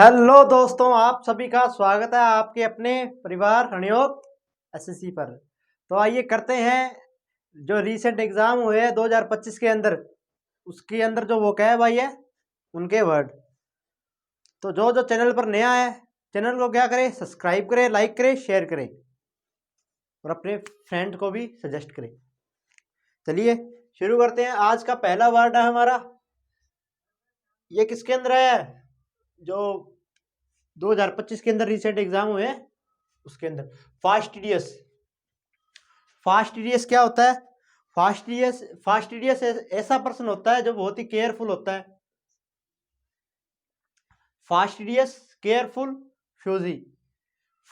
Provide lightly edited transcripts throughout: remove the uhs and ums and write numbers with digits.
Hello दोस्तों, आप सभी का स्वागत है आपके अपने परिवार रणयोग एसएससी पर। तो आइए करते हैं जो रीसेंट एग्जाम हुए हैं 2025 के अंदर, उसके अंदर जो वोकैब आई है उनके वर्ड। तो जो जो चैनल पर नया है, चैनल को क्या करें, सब्सक्राइब करें, लाइक करें, शेयर करें और अपने फ्रेंड को भी सजेस्ट करें। चलिए शुरू करते हैं। आज का पहला वर्ड है हमारा, ये किसके अंदर है, जो 2025 के अंदर रीसेंट एग्जाम हुए हैं उसके अंदर, फास्टिडियस। फास्टिडियस क्या होता है? फास्टिडियस ऐसा पर्सन होता है जो बहुत ही केयरफुल होता है। Fastidious careful fussy,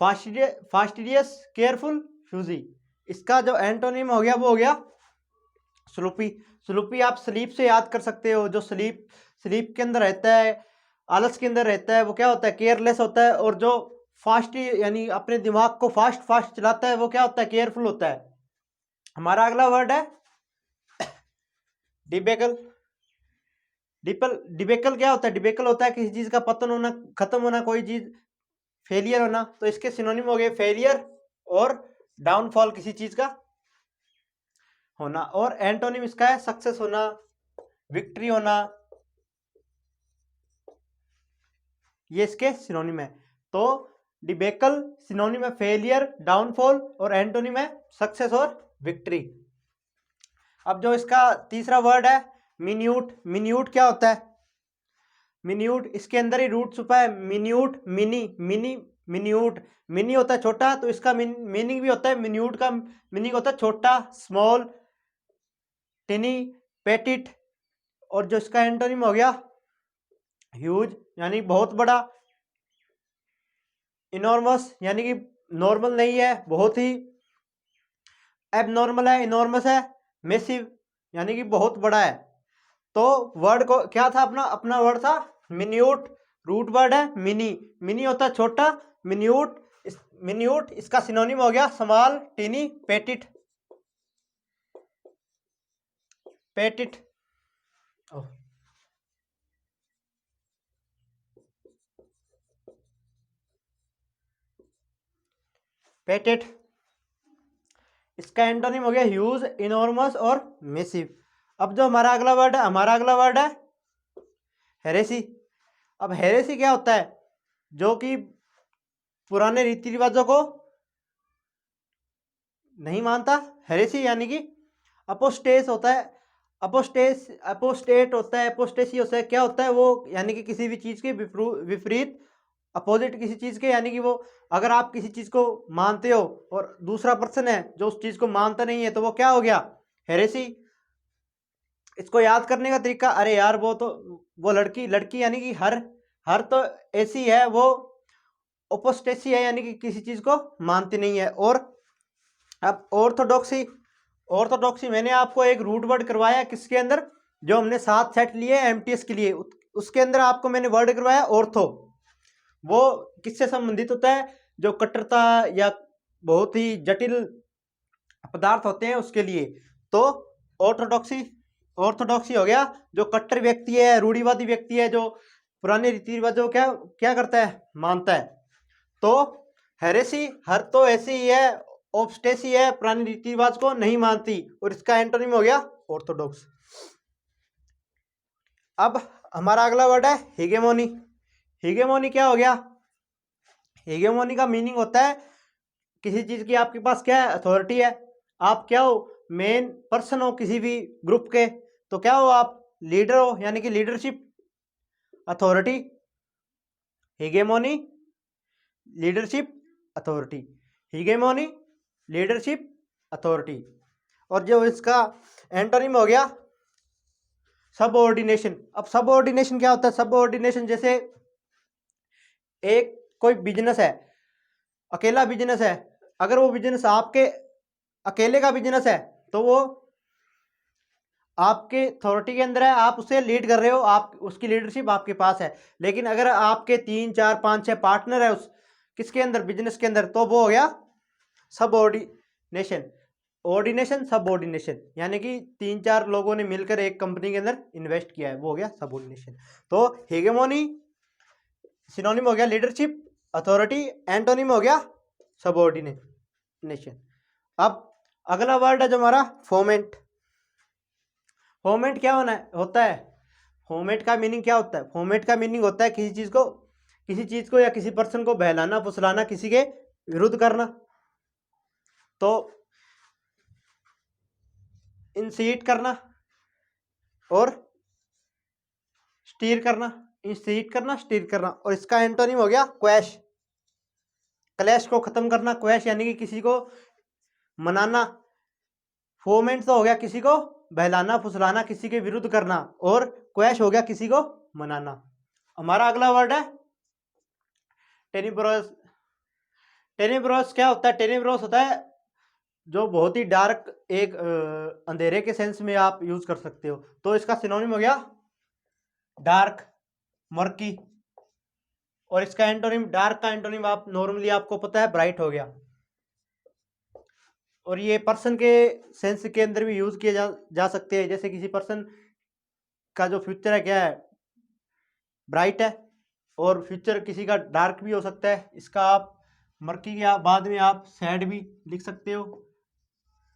fastidious careful fussy. इसका जो एंटोनिम हो गया वो हो गया स्लूपी। स्लूपी आप स्लीप से याद कर सकते हो। जो स्लीप के अंदर रहता है, आलस के अंदर रहता है, वो क्या होता है, केयरलेस होता है। और जो फास्ट यानी अपने दिमाग को फास्ट चलाता है वो क्या होता है, केयरफुल होता है। हमारा अगला वर्ड है डिबेकल। डिबेकल क्या होता है? डिबेकल होता है किसी चीज का पतन होना, खत्म होना, कोई चीज फेलियर होना। तो इसके सिनोनिम हो गए फेलियर और डाउनफॉल, किसी चीज का होना। और एंटोनिम इसका है सक्सेस होना, विक्ट्री होना। ये इसके सिनोनिम है। तो डिबेकल सिनोनिम है फेलियर, डाउनफॉल, और एंटोनिम है सक्सेस और विक्ट्री। अब जो इसका तीसरा वर्ड है मिन्यूट। मिन्यूट क्या होता है? मिन्यूट, इसके अंदर ही रूट छुपा है। Minute, minute. मिनी होता है छोटा, तो इसका मीनिंग भी होता है, मिन्यूट का मीनिंग होता है छोटा, स्मॉल, टिनी, पेटिट। और जो इसका एंटोनिम हो गया ह्यूज, यानी बहुत बड़ा। इनॉर्मस यानी कि नॉर्मल नहीं है, बहुत ही एबनॉर्मल है, इनॉर्मस है। मेसिव यानी कि बहुत बड़ा है। तो वर्ड को क्या था, अपना अपना वर्ड था मिन्यूट। रूट वर्ड है मिनी। मिनी होता है छोटा, मिन्यूट मिन्यूट इसका सिनोनिम हो गया small, tiny, petite. Petite petite इसका एंटोनिम हो गया ह्यूज, इनॉर्मस और मेसिव। अब जो हमारा अगला वर्ड है, हेरेसी। अब हेरेसी क्या होता है? जो कि पुराने रीति रिवाजों को नहीं मानता। हेरेसी यानी कि अपोस्टेस होता है। अपोस्टेट होता है, अपोस्टेसी होता है। क्या होता है वो? यानी कि किसी भी चीज के विपरीत, अपोजिट किसी चीज के। यानी कि वो, अगर आप किसी चीज को मानते हो और दूसरा पर्सन है जो उस चीज को मानता नहीं है, तो वो क्या हो गया, हेरेसी। इसको याद करने का तरीका, अरे यार वो लड़की लड़की यानी कि हर हर तो ऐसी है, वो ओपोस्टेसी है, यानी कि किसी चीज को मानती नहीं है। और अब ऑर्थोडॉक्सी। ऑर्थोडॉक्सी मैंने आपको एक रूट वर्ड करवाया किसके अंदर, जो हमने 7 सेट लिए एमटीएस के लिए, उसके अंदर आपको मैंने वर्ड करवाया ऑर्थो। वो किससे संबंधित होता है? जो कट्टरता या बहुत ही जटिल पदार्थ होते हैं उसके लिए। तो ऑर्थोडॉक्सी ऑर्थोडॉक्सी हो गया जो कट्टर व्यक्ति है, रूढ़िवादी व्यक्ति है, जो पुराने रीति रिवाजों क्या क्या करता है, मानता है। तो हेरेसी हर तो ऐसी ही है, ऑब्स्टेसी है, पुराने रीति रिवाज को नहीं मानती। और इसका एंटोनिम हो गया ऑर्थोडॉक्स। अब हमारा अगला वर्ड है हिगेमोनी। हिगेमोनी क्या हो गया? हिगेमोनी का मीनिंग होता है किसी चीज की आपके पास क्या है, अथॉरिटी है। आप क्या हो, मेन पर्सन हो किसी भी ग्रुप के, तो क्या हो आप, लीडर हो, यानी कि leadership, authority. Hegemony, leadership, authority. Hegemony, leadership, authority. और जो इसका एंटोनिम हो गया सबऑर्डिनेशन। अब सबऑर्डिनेशन क्या होता है? सबऑर्डिनेशन जैसे एक कोई बिजनेस है, अकेला बिजनेस है। अगर वो बिजनेस आपके अकेले का बिजनेस है, तो वो आपके अथॉरिटी के अंदर है, आप उसे लीड कर रहे हो, आप उसकी लीडरशिप आपके पास है। लेकिन अगर आपके 3 4 5 6 पार्टनर है उस किसके अंदर, बिजनेस के अंदर, तो वो हो गया सबऑर्डिनेशन। ऑर्डिनेशन, सबऑर्डिनेशन, यानी कि 3 4 लोगों ने मिलकर एक कंपनी के अंदर इन्वेस्ट किया है, वो हो गया सबऑर्डिनेशन। तो हेगेमोनी सिनोनिम हो गया लीडरशिप, अथॉरिटी, एंटोनिम हो गया सबऑर्डिनेशन। अब अगला वर्ड है जो हमारा फोमेंट। फोमेंट क्या होता है? फोमेंट का मीनिंग क्या होता है? फोमेंट का मीनिंग होता है किसी चीज को या किसी पर्सन को बहलाना, फुसलाना, किसी के विरुद्ध करना। तो इंसीट करना और स्टीर करना, इंसीट करना, स्टीर करना। और इसका एंटोनिम हो गया क्वैश, क्लैश को खत्म करना। क्वैश यानी कि किसी को मनाना। फोमेंट तो हो गया किसी को बहलाना, फुसलाना, किसी के विरुद्ध करना, और क्वैश हो गया किसी को मनाना। हमारा अगला वर्ड है टेनिब्रोस। टेनिब्रोस क्या होता है? टेनिब्रोस होता है जो बहुत ही डार्क, एक अंधेरे के सेंस में आप यूज कर सकते हो। तो इसका सिनोनिम हो गया डार्क, मर्की। और इसका एंटोनिम, डार्क का एंटोनिम आप नॉर्मली आपको पता है ब्राइट हो गया। और ये पर्सन के सेंस के अंदर भी यूज किए जा सकते हैं। जैसे किसी पर्सन का जो फ्यूचर है क्या है? ब्राइट है। और फ्यूचर किसी का डार्क भी हो सकता है। इसका आप मर्की के बाद में आप सैड भी लिख सकते हो,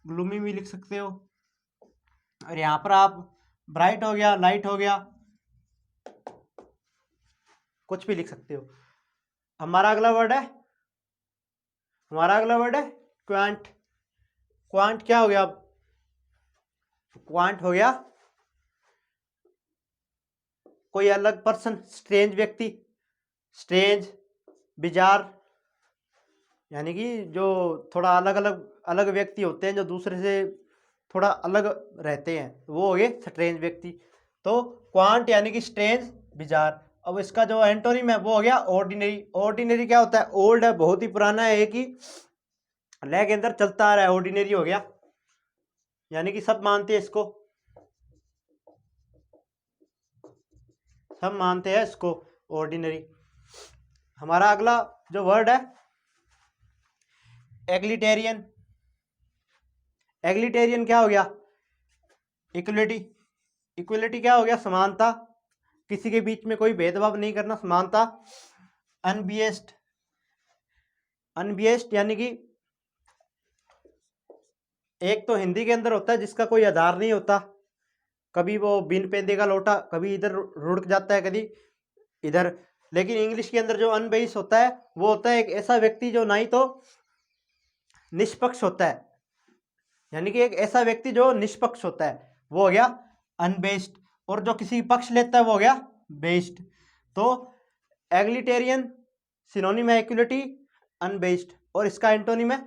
ग्लूमी भी लिख सकते हो। और यहाँ पर आप ब्राइट हो गया, लाइट हो गया, कुछ भी लिख सकते हो। हमारा अगला वर्ड है क्वांट। क्वांट क्या हो गया? क्वांट हो गया कोई अलग पर्सन, स्ट्रेंज व्यक्ति, स्ट्रेंज, बिजार, यानी कि जो थोड़ा अलग व्यक्ति होते हैं, जो दूसरे से थोड़ा अलग रहते हैं, वो हो गए स्ट्रेंज व्यक्ति। तो क्वांट यानी कि स्ट्रेंज, बिजार। अब इसका जो एंटोनिम है वो हो गया ऑर्डिनरी। ऑर्डिनरी क्या होता है? ओल्ड है, बहुत ही पुराना है, एक ही लय के अंदर चलता आ रहा है, ऑर्डिनरी हो गया। यानी कि सब मानते हैं इसको, सब मानते हैं इसको, ऑर्डिनरी। हमारा अगला जो वर्ड है एग्लिटेरियन। एग्लिटेरियन क्या हो गया? इक्वलिटी। इक्वलिटी क्या हो गया? समानता, किसी के बीच में कोई भेदभाव नहीं करना, समानता। अनबियस्ड। अनबियस्ड यानी कि एक तो हिंदी के अंदर होता है जिसका कोई आधार नहीं होता, कभी वो बिन पेंदे का लोटा, कभी इधर रुड़ जाता है, कभी इधर। लेकिन इंग्लिश के अंदर जो अनबेस्ड होता है वो होता है एक ऐसा व्यक्ति जो ना ही तो निष्पक्ष होता है, यानी कि एक ऐसा व्यक्ति जो निष्पक्ष होता है, वो हो गया अनबेस्ड। और जो किसी पक्ष लेता है वो हो गया बेस्ड। तो एग्लिटेरियन सिनोनिम है इक्वलिटी, अनबेस्ड। और इसका एंटोनिम है,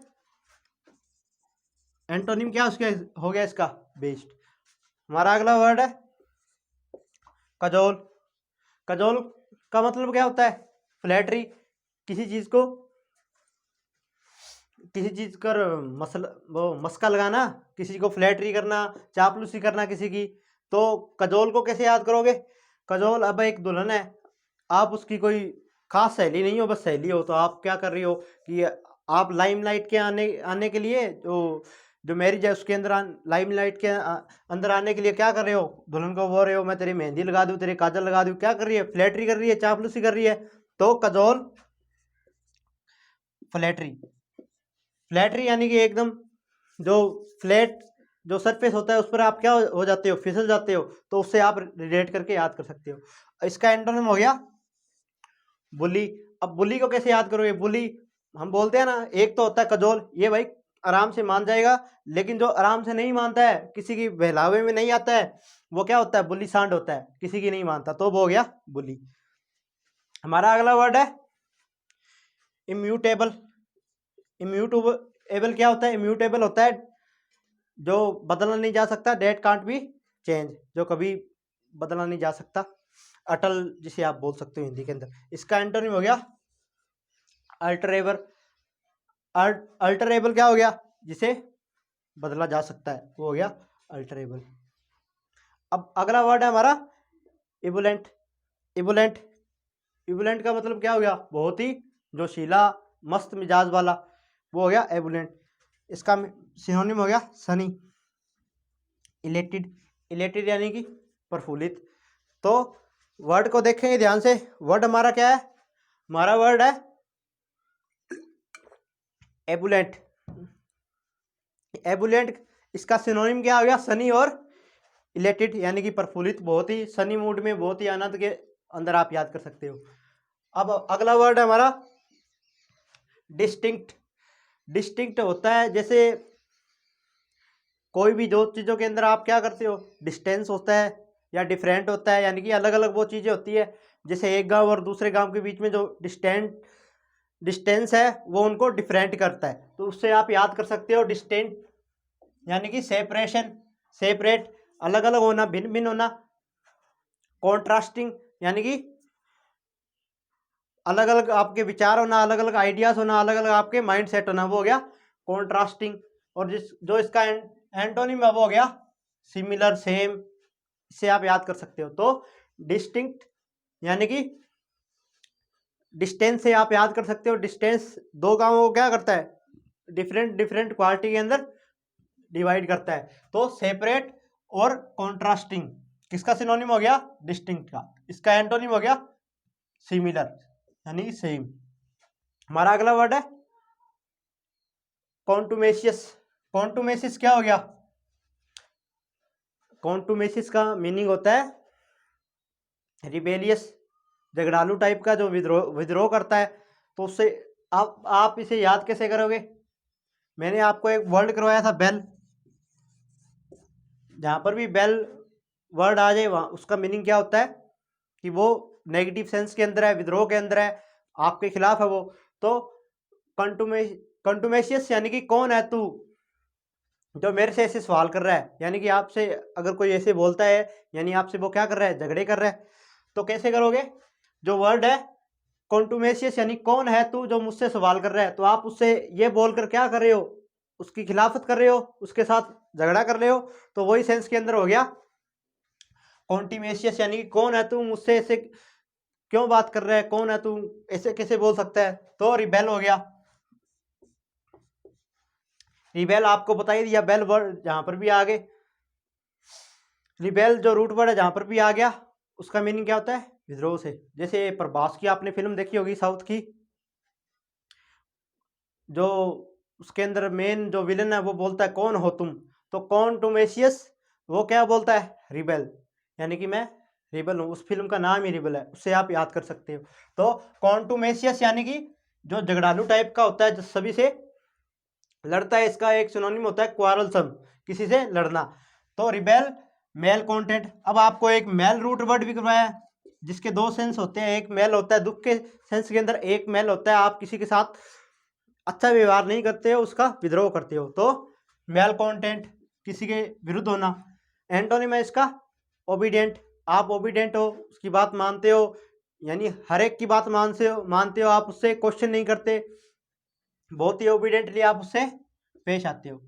एंटोनिम क्या उसके हो गया इसका? बेस्ड। हमारा अगला वर्ड है कजोल। कजोल का मतलब क्या होता है? फ्लैटरी, किसी चीज कर मस्का लगाना, किसी को फ्लैटरी करना, चापलूसी करना किसी की। तो कजोल को कैसे याद करोगे? कजोल, अब एक दुल्हन है, आप उसकी कोई खास सहेली नहीं हो, बस सहेली हो, तो आप क्या कर रही हो कि आप लाइमलाइट के आने के लिए, जो मैरिज है उसके अंदर लाइमलाइट के अंदर आने के लिए क्या कर रहे हो? दुल्हन को बोल रहे हो मैं तेरी मेहंदी लगा दूं, तेरे काजल लगा दूं। क्या कर रही है? फ्लैटरी कर रही है, चापलूसी कर रही है। तो कजोल फ्लैटरी। फ्लैटरी यानी कि एकदम जो फ्लैट जो सरफेस होता है उस पर आप क्या हो जाते हो? फिसल जाते हो। तो उससे आप रिलेट करके याद कर सकते हो। इसका एंटोनिम हो गया बुली। अब बुली को कैसे याद करोगे? बुली हम बोलते हैं ना, एक तो होता है कजोल, ये भाई आराम से मान जाएगा। लेकिन जो आराम से नहीं मानता है, किसी की बहलावे में नहीं आता है, वो क्या होता है? बुली सांड होता है, किसी की नहीं मानता, तो वो हो गया बुली। हमारा अगला वर्ड है इम्यूटेबल। इम्यूटेबल क्या होता है? इम्यूटेबल होता है जो बदला नहीं जा सकता, डेट कांट बी चेंज, जो कभी बदला नहीं जा सकता, अटल जिसे आप बोल सकते हो हिंदी के अंदर। इसका एंटोनिम हो गया अल्टरेबल। अल्टरेबल क्या हो गया? जिसे बदला जा सकता है, वो हो गया अल्टरेबल। अब अगला वर्ड है हमारा इबुलेंट। इबुलेंट, इबुलेंट का मतलब क्या हो गया? बहुत ही जोशीला, मस्त मिजाज वाला, वो हो गया एबुलेंट। इसका सिनोनिम हो गया सनी। इलेटेड, इलेटेड यानी कि प्रफुल्लित। तो वर्ड को देखेंगे ध्यान से। वर्ड हमारा क्या है? हमारा वर्ड है एबुलेंट। एबुलेंट इसका सिनोनिम क्या हो गया? सनी और इलेटेड यानी कि प्रफुल्लित, बहुत ही सनी मूड में, बहुत ही आनंद के अंदर आप याद कर सकते हो। अब अगला वर्ड है हमारा डिस्टिंक्ट। डिस्टिंक्ट होता है जैसे कोई भी दो चीज़ों के अंदर आप क्या करते हो, डिस्टेंस होता है या डिफरेंट होता है, यानी कि अलग अलग वो चीज़ें होती है। जैसे एक गांव और दूसरे गांव के बीच में जो डिस्टेंस है वो उनको डिफरेंट करता है, तो उससे आप याद कर सकते हो डिस्टेंट यानी कि सेपरेशन, सेपरेट, अलग अलग होना, भिन्न भिन्न होना। कॉन्ट्रास्टिंग यानी कि अलग अलग आपके विचार होना, अलग अलग आइडियाज होना, अलग अलग आपके माइंड सेट होना, वो हो गया कॉन्ट्रास्टिंग। और जो इसका एंटोनिम है वो हो गया सिमिलर, सेम। इससे आप याद कर सकते हो। तो डिस्टिंक्ट यानी कि डिस्टेंस से आप याद कर सकते हो। डिस्टेंस दो गांवों को क्या करता है, डिफरेंट डिफरेंट क्वालिटी के अंदर डिवाइड करता है। तो सेपरेट और कॉन्ट्रास्टिंग किसका सिनोनिम हो गया? डिस्टिंक्ट का। इसका एंटोनिम हो गया सिमिलर यानी सेम। हमारा अगला वर्ड है कॉन्टुमेशियस। कॉन्टुमेशियस क्या हो गया? कॉन्टुमेशियस का मीनिंग होता है रिबेलियस, झगड़ालू टाइप का, जो विद्रोह करता है। तो उससे आप इसे याद कैसे करोगे? मैंने आपको एक वर्ड करवाया था बेल। जहाँ पर भी बेल वर्ड आ जाए वहाँ उसका मीनिंग क्या होता है कि वो नेगेटिव सेंस के अंदर है, विद्रोह के अंदर है, आपके खिलाफ है वो। तो कंटुमेशियस यानी कि कौन है तू जो मेरे से ऐसे सवाल कर रहा है, यानी कि आपसे अगर कोई ऐसे बोलता है यानी आपसे वो क्या कर रहा है, झगड़े कर रहा है। तो कैसे करोगे? जो वर्ड है कॉन्टुमेशियस यानी कौन है तू जो मुझसे सवाल कर रहा है, तो आप उससे ये बोलकर क्या कर रहे हो, उसकी खिलाफत कर रहे हो, उसके साथ झगड़ा कर रहे हो। तो वही सेंस के अंदर हो गया कॉन्टिमेशियस यानी कि कौन है तू, मुझसे ऐसे क्यों बात कर रहा है, कौन है तू, ऐसे कैसे बोल सकता है। तो रिबेल हो गया। रिबेल आपको बता ही दिया, बेल वर्ड जहां पर भी आ गए, रिबेल जो रूट वर्ड है जहां पर भी आ गया उसका मीनिंग क्या होता है? विद्रोह से। जैसे प्रभास की आपने फिल्म देखी होगी साउथ की, जो उसके अंदर मेन जो विलन है वो बोलता है कौन हो तुम, तो कॉन्टुमेशियस वो क्या बोलता है? रिबेल, यानी कि मैं रिबल हूँ। उस फिल्म का नाम ही रिबल है, उससे आप याद कर सकते हो। तो कॉन्टुमेशियस यानी कि जो झगड़ालू टाइप का होता है, जो सभी से लड़ता है। इसका एक सिनोनिम होता है क्वारलसम, किसी से लड़ना। तो रिबेल मेल कंटेंट। अब आपको एक मेल रूट वर्ड भी करवाया है जिसके दो सेंस होते हैं। एक मेल होता है दुख के सेंस के अंदर, एक मेल होता है आप किसी के साथ अच्छा व्यवहार नहीं करते हो, उसका विद्रोह करते हो। तो मेल कंटेंट किसी के विरुद्ध होना। एंटोनिम है इसका ओबीडियंट, आप ओबीडियंट हो, उसकी बात मानते हो, यानी हर एक की बात मानते हो, आप उससे क्वेश्चन नहीं करते, बहुत ही ओबीडियंटली आप उससे पेश आते हो।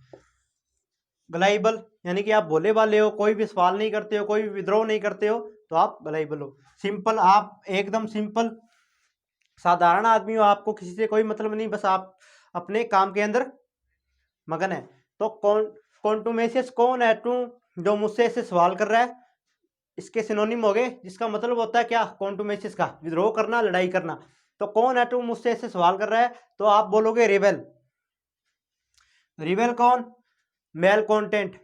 गलाइबल यानी कि आप भोले भाले हो, कोई भी सवाल नहीं करते हो, कोई भी विद्रोह नहीं करते हो, तो आप गलाइबल हो। सिंपल, आप एकदम सिंपल साधारण आदमी हो, आपको किसी से कोई मतलब नहीं, बस आप अपने काम के अंदर मगन है। तो कॉन्टुमेशियस कौन है तू जो मुझसे ऐसे सवाल कर रहा है, इसके सिनोनिम हो गए, जिसका मतलब होता है क्या? कॉन्टुमेशियस का विद्रोह करना, लड़ाई करना। तो कौन है तू मुझसे ऐसे सवाल कर रहा है, तो आप बोलोगे रेबेल। रिबेल कौन? मेल कंटेंट,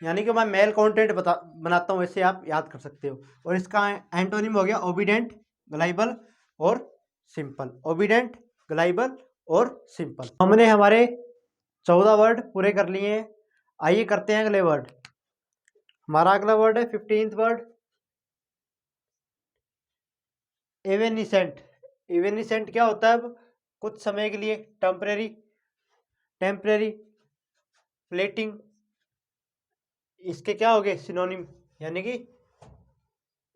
यानी कि मैं मेल कंटेंट बनाता हूँ, ऐसे आप याद कर सकते हो। और इसका एंटोनिम हो गया ओबीडेंट, ग्लाइबल और सिंपल। ओबीडेंट, ग्लाइबल और सिंपल। हमने हमारे 14 वर्ड पूरे कर लिए हैं। आइए करते हैं अगले वर्ड। हमारा अगला वर्ड है 15th वर्ड एवेनिसेंट। एवेनिसेंट क्या होता है? अब कुछ समय के लिए, टेम्परेरी, टेम्परेरी, फ्लेटिंग, इसके क्या हो गए सिनोनिम, यानी कि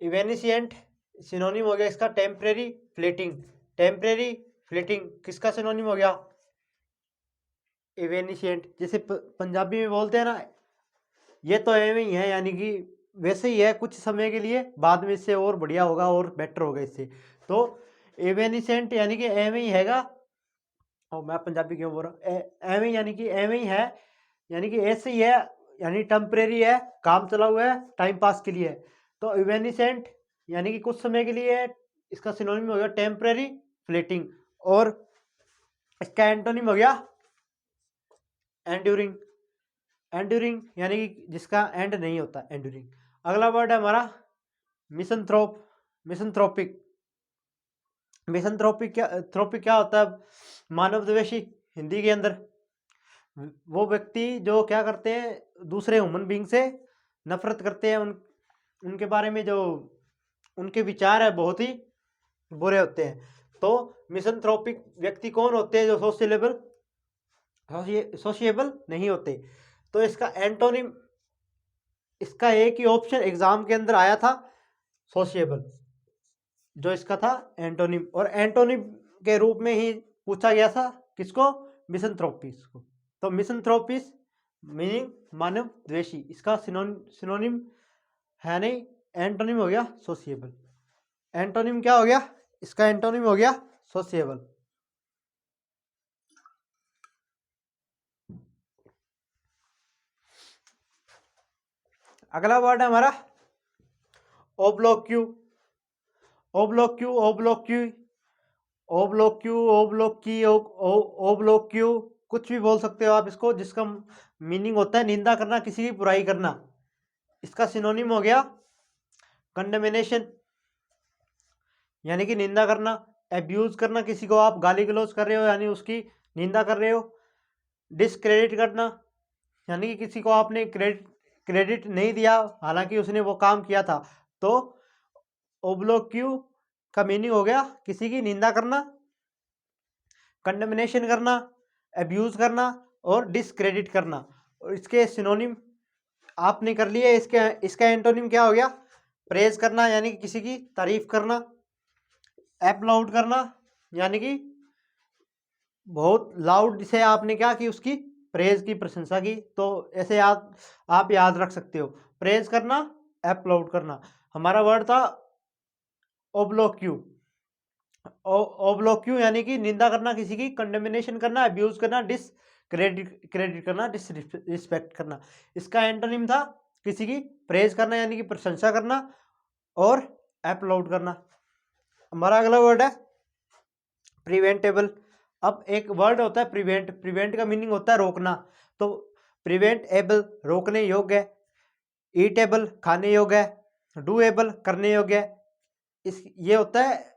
इवेनिशिएंट सिनोनिम हो गया इसका टेम्परेरी फ्लेटिंग। टेम्परेरी फ्लेटिंग किसका सिनोनिम हो गया? इवेनिशिएंट। जैसे पंजाबी में बोलते हैं ना, ये तो एवं ही है, यानी कि वैसे ही है कुछ समय के लिए, बाद में इससे और बढ़िया होगा और बेटर होगा इससे। तो एवेनिसेंट यानी कि एवं ही हैगा। और मैं पंजाबी क्यों बोल रहा हूँ, एवं यानी कि एवं ही है, यानी कि ऐसे ही है, यानी टेम्परेरी है, काम चला हुआ है, टाइम पास के लिए है। तो इवेनिसेंट यानी कि कुछ समय के लिए है, इसका सिनोनिम हो गया टेम्परेरी फ्लेटिंग। और इसका एंटोनिम हो गया एंड्यूरिंग। एंड्यूरिंग यानी कि जिसका एंड नहीं होता, एंड्यूरिंग। अगला वर्ड है हमारा मिसंथ्रोप, मिसंथ्रोपिक। मिसंथ्रोपिक क्या होता है? मानव द्वेषी हिंदी के अंदर। वो व्यक्ति जो क्या करते हैं, दूसरे ह्यूमन बीइंग से नफरत करते हैं, उनके बारे में जो उनके विचार है बहुत ही बुरे होते हैं। तो मिसंथ्रोपिक व्यक्ति कौन होते हैं? जो सोशिएबल नहीं होते। तो इसका एंटोनिम, इसका एक ही ऑप्शन एग्जाम के अंदर आया था, सोशिएबल, जो इसका था एंटोनिम। और एंटोनिम के रूप में ही पूछा गया था किसको? मिसंथ्रोपिस को। तो मिसंथ्रोपिस मीनिंग मानव द्वेषी, इसका सिनोनिम है नहीं, एंटोनिम हो गया सोशिएबल। एंटोनिम क्या हो गया? इसका एंटोनिम हो गया सोशिएबल। अगला वर्ड है हमारा ओब्लोक्यू। ओब्लोक्यू, ओब्लोक्यू, ओब्लोक्यू, ओब्लोक्की, ओब्लोक्यू, कुछ भी बोल सकते हो आप इसको, जिसका मीनिंग होता है निंदा करना, किसी की बुराई करना। इसका सिनोनिम हो गया कंडेमिनेशन, यानी कि निंदा करना। एब्यूज करना, किसी को आप गाली गलौज कर रहे हो यानी उसकी निंदा कर रहे हो। डिसक्रेडिट करना, यानी कि किसी को आपने क्रेडिट नहीं दिया हालांकि उसने वो काम किया था। तो ओब्लोक्यू का मीनिंग हो गया किसी की निंदा करना, कंडेमिनेशन करना, एब्यूज करना और डिसक्रेडिट करना। और इसके सिनोनिम आपने कर लिए। इसका एंटोनिम क्या हो गया? प्रेज करना, यानी कि किसी की तारीफ करना। अपलाउड करना, यानी कि बहुत लाउड से आपने क्या की, उसकी प्रेज की, प्रशंसा की। तो ऐसे आप याद रख सकते हो, प्रेज करना, अपलाउड करना। हमारा वर्ड था ओब्लोक्यू। ओब्लोक्यू यानी कि निंदा करना किसी की, कंडेमिनेशन करना, अब्यूज करना, क्रेडिट करना, डिसरिस्पेक्ट करना। इसका एंटोनिम था किसी की प्रेज करना, यानी कि प्रशंसा करना, और अपलाउड करना। हमारा अगला वर्ड है प्रिवेंटेबल। अब एक वर्ड होता है प्रिवेंट। प्रिवेंट का मीनिंग होता है रोकना। तो प्रिवेंट एबल रोकने योग्य है, ईटेबल खाने योग्य है, डूएबल करने योग्य है। ये होता है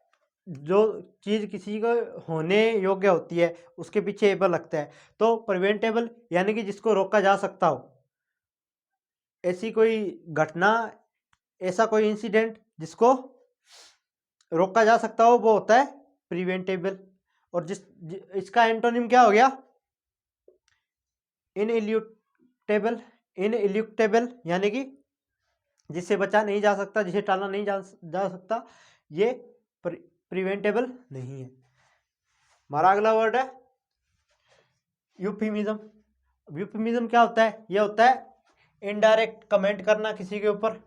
जो चीज़ किसी को होने योग्य होती है उसके पीछे एबल लगता है। तो प्रिवेंटेबल यानी कि जिसको रोका जा सकता हो, ऐसी कोई घटना, ऐसा कोई इंसिडेंट जिसको रोका जा सकता हो, वो होता है प्रिवेंटेबल। और इसका एंटोनिम क्या हो गया? इनएल्यूटेबल। इनएल्यूटेबल यानी कि जिससे बचा नहीं जा सकता, जिसे टाला नहीं जा सकता, ये प्रिवेंटेबल नहीं है। हमारा अगला वर्ड है यूफिमिज्म। यूफिमिज्म क्या होता है? ये होता है इनडायरेक्ट कमेंट करना किसी के ऊपर।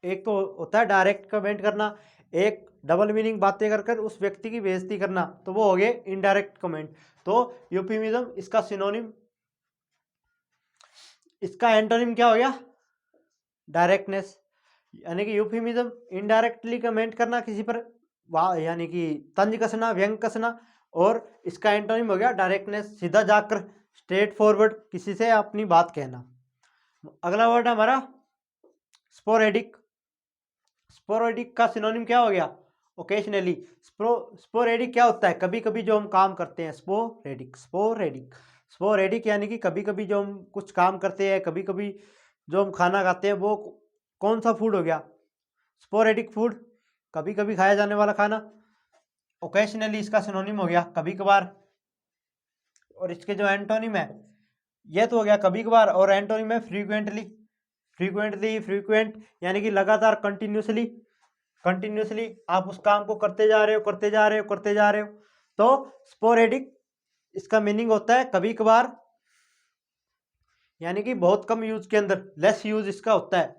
एक तो होता है डायरेक्ट कमेंट करना, एक डबल मीनिंग बातें कर कर उस व्यक्ति की बेइज्जती करना, तो वो हो गए इनडायरेक्ट कमेंट। तो यूफिमिज्म, इसका सिनोनिम, इसका एंटोनिम क्या हो गया? डायरेक्टनेस। यानी कि यूफिमिज्म इनडायरेक्टली कमेंट करना किसी पर, यानी कि तंज कसना, व्यंग कसना। और इसका एंटोनिम हो गया डायरेक्टनेस, सीधा जाकर, स्ट्रेट फॉरवर्ड किसी से अपनी बात कहना। अगला वर्ड है हमारा स्पोरेडिक। स्पोरेडिक का सिनोनिम क्या हो गया? ओकेशनली। स्पोरेडिक क्या होता है? कभी कभी जो हम काम करते हैं, स्पोरेडिक। स्पोरेडिक, स्पोरेडिक यानी कि कभी कभी जो हम कुछ काम करते हैं, कभी कभी जो हम खाना खाते हैं, वो कौन सा फूड हो गया? स्पोरेडिक फूड, कभी कभी खाया जाने वाला खाना। ओकेशनली इसका सिनोनिम हो गया कभी कभार। और इसके जो एंटोनिम है, ये तो हो गया कभी कभार, और एंटोनिम है फ्रीक्वेंटली। फ्रीक्वेंटली, फ्रीक्वेंट यानी कि लगातार, कंटिन्यूसली। कंटिन्यूसली आप उस काम को करते जा रहे हो, करते जा रहे हो, करते जा रहे हो। तो स्पोरेडिक इसका मीनिंग होता है कभी कभार, यानी कि बहुत कम यूज के अंदर, लेस यूज इसका होता है,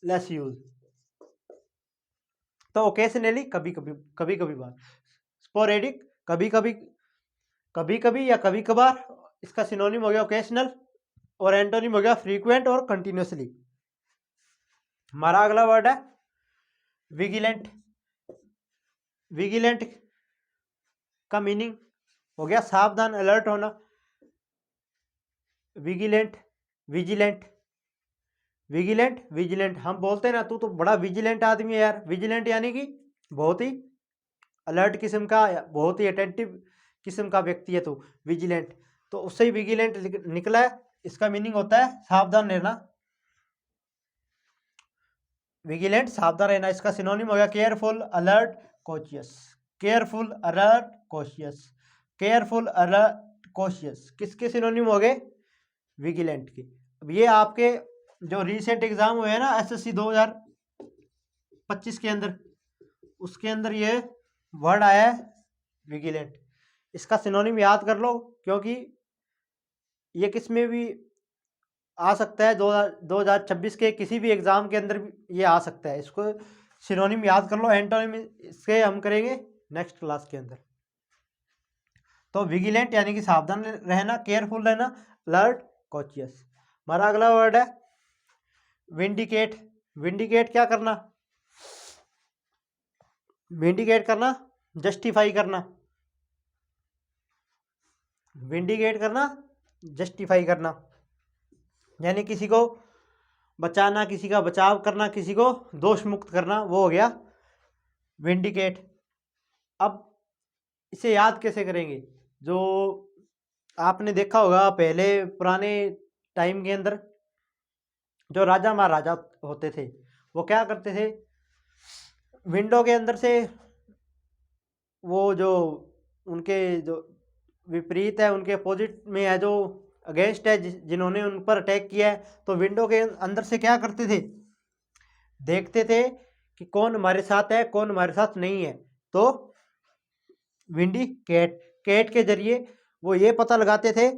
लेस यूज। तो ओकेशनली कभी कभी, कभी कभी बार। स्पोरेडिक कभी कभी, कभी कभी या कभी कभार, इसका सिनोनिम हो गया ओकेशनल, और एंटोनिम हो गया फ्रीक्वेंट और कंटिन्यूसली। हमारा अगला वर्ड है विजिलेंट। विजिलेंट का मीनिंग हो गया सावधान, अलर्ट होना। विजिलेंट, विजिलेंट, विजिलेंट, विजिलेंट हम बोलते हैं ना, तू तो बड़ा विजिलेंट आदमी है यार। विजिलेंट यानी कि बहुत ही अलर्ट किस्म का, बहुत ही अटेंटिव किस्म का व्यक्ति है तू, विजिलेंट। तो उससे ही विजिलेंट निकला है। इसका मीनिंग होता है सावधान रहना, विजिलेंट सावधान रहना। इसका सिनोनिम हो गया careful, alert, cautious. Careful, alert, cautious. Careful, alert, cautious किसके सिनोनिम हो गए? विजिलेंट के। अब ये आपके जो रिसेंट एग्जाम हुए हैं ना एसएससी 2025 के अंदर, उसके अंदर ये वर्ड आया है विजिलेंट। इसका सिनोनिम याद कर लो, क्योंकि ये किस में भी आ सकता है। 2026 के किसी भी एग्जाम के अंदर भी ये आ सकता है। इसको सिनोनिम याद कर लो। एंटोनिम इसके हम करेंगे नेक्स्ट क्लास के अंदर। तो विजिलेंट यानी कि सावधान रहना, केयरफुल रहना, अलर्ट, कॉशियस। हमारा अगला वर्ड है विंडिकेट। विंडिकेट क्या करना? विंडिकेट करना, जस्टिफाई करना। विंडिकेट करना, जस्टिफाई करना, यानी किसी को बचाना, किसी का बचाव करना, किसी को दोष मुक्त करना, वो हो गया विंडिकेट। अब इसे याद कैसे करेंगे? जो आपने देखा होगा पहले पुराने टाइम के अंदर जो राजा महाराजा होते थे, वो क्या करते थे? विंडो के अंदर से वो जो उनके जो विपरीत है, उनके अपोजिट में है, जो अगेंस्ट है, जिन्होंने उन पर अटैक किया है, तो विंडो के अंदर से क्या करते थे? देखते थे कि कौन हमारे साथ है, कौन हमारे साथ नहीं है। तो विंडिकेट, केट के जरिए वो ये पता लगाते थे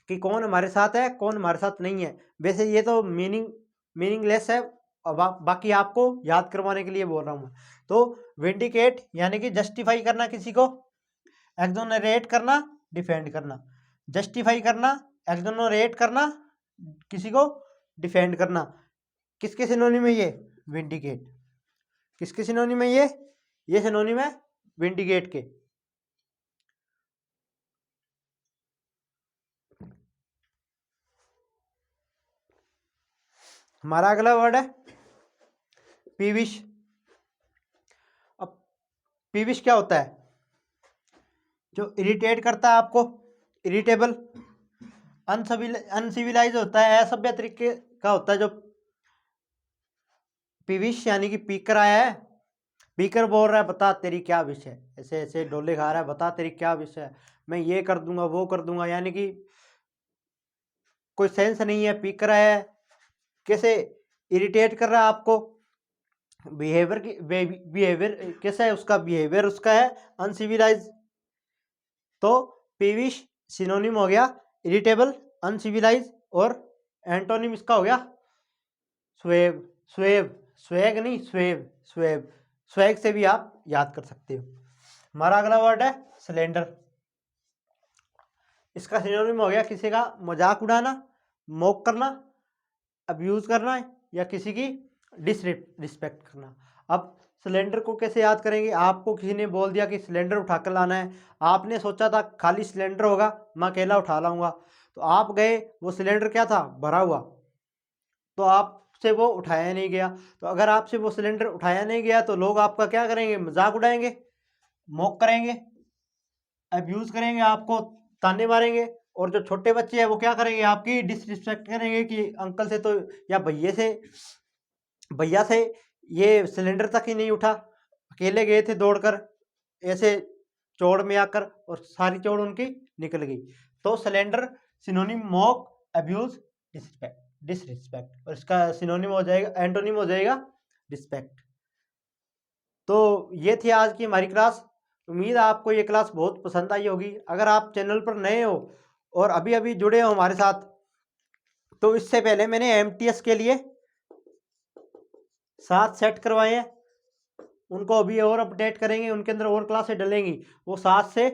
कि कौन हमारे साथ है, कौन हमारे साथ नहीं है। वैसे ये तो मीनिंगलेस है, और बाकी आपको याद करवाने के लिए बोल रहा हूँ। तो विंडिकेट यानी कि जस्टिफाई करना, किसी को एक्सोनरेट करना, डिफेंड करना। जस्टिफाई करना, एक्सोनरेट करना, किसी को डिफेंड करना। किसके सिनोनिम है ये? विंडिकेट। किसके सिनोनिम है ये सिनोनिम है विंडिकेट के। हमारा अगला वर्ड है पीविश। अब पीविश क्या होता है? जो इरिटेट करता है आपको, इरिटेबल, अनसिविलाइज होता है, असभ्य तरीके का होता है। जो पीविश यानी कि पीकर आया है, पीकर बोल रहा है बता तेरी क्या विश है, ऐसे ऐसे डोले खा रहा है, बता तेरी क्या विश है, मैं ये कर दूंगा, वो कर दूंगा, यानी कि कोई सेंस नहीं है। पीकर आया है, कैसे इरिटेट कर रहा है आपको, बिहेवियर कैसा है उसका? बिहेवियर उसका है अनसिविलाइज। तो पीविश सिनोनिम हो गया इरिटेबल, अनसिविलाइज, और एंटोनिम इसका हो गया स्वेव। स्वेव, स्वैग नहीं, स्वेव, स्वेव। स्वैग से भी आप याद कर सकते हो। हमारा अगला वर्ड है सिलेंडर। इसका सिनोनिम हो गया किसी का मजाक उड़ाना, मोक करना, अब्यूज करना, या किसी की डिसरिस्पेक्ट करना। अब सिलेंडर को कैसे याद करेंगे? आपको किसी ने बोल दिया कि सिलेंडर उठा कर लाना है, आपने सोचा था खाली सिलेंडर होगा, मैं अकेला उठा लाऊंगा, तो आप गए, वो सिलेंडर क्या था? भरा हुआ, तो आपसे वो उठाया नहीं गया। तो अगर आपसे वो सिलेंडर उठाया नहीं गया तो लोग आपका क्या करेंगे? मजाक उड़ाएंगे, मॉक करेंगे, अब्यूज करेंगे, आपको ताने मारेंगे। और जो छोटे बच्चे हैं वो क्या करेंगे? आपकी डिसरिस्पेक्ट करेंगे कि अंकल से तो, या भैया से ये सिलेंडर तक ही नहीं उठा, अकेले गए थे दौड़कर, ऐसे चौड़ में आकर, और सारी चौड़ उनकी निकल गई। तो cylinder synonym mock, abuse, disrespect. Disrespect, और इसका सिनोनिम हो जाएगा, एंटोनिम हो जाएगा रिस्पेक्ट। तो ये थी आज की हमारी क्लास। उम्मीद है आपको ये क्लास बहुत पसंद आई होगी। अगर आप चैनल पर नए हो और अभी अभी जुड़े हो हमारे साथ, तो इससे पहले मैंने एमटीएस के लिए 7 सेट करवाए हैं, उनको अभी और अपडेट करेंगे, उनके अंदर और क्लासें डलेंगी, वो 7 से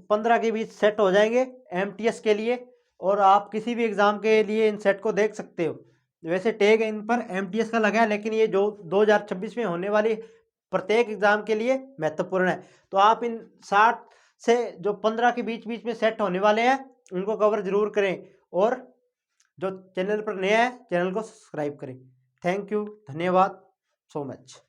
15 के बीच सेट हो जाएंगे एमटीएस के लिए। और आप किसी भी एग्ज़ाम के लिए इन सेट को देख सकते हो। वैसे टैग इन पर एमटीएस का लगा है, लेकिन ये जो 2026 में होने वाली प्रत्येक एग्जाम के लिए महत्वपूर्ण है। तो आप इन 60 से जो 15 के बीच बीच में सेट होने वाले हैं उनको कवर जरूर करें, और जो चैनल पर नया है चैनल को सब्सक्राइब करें। थैंक यू, धन्यवाद सो मच।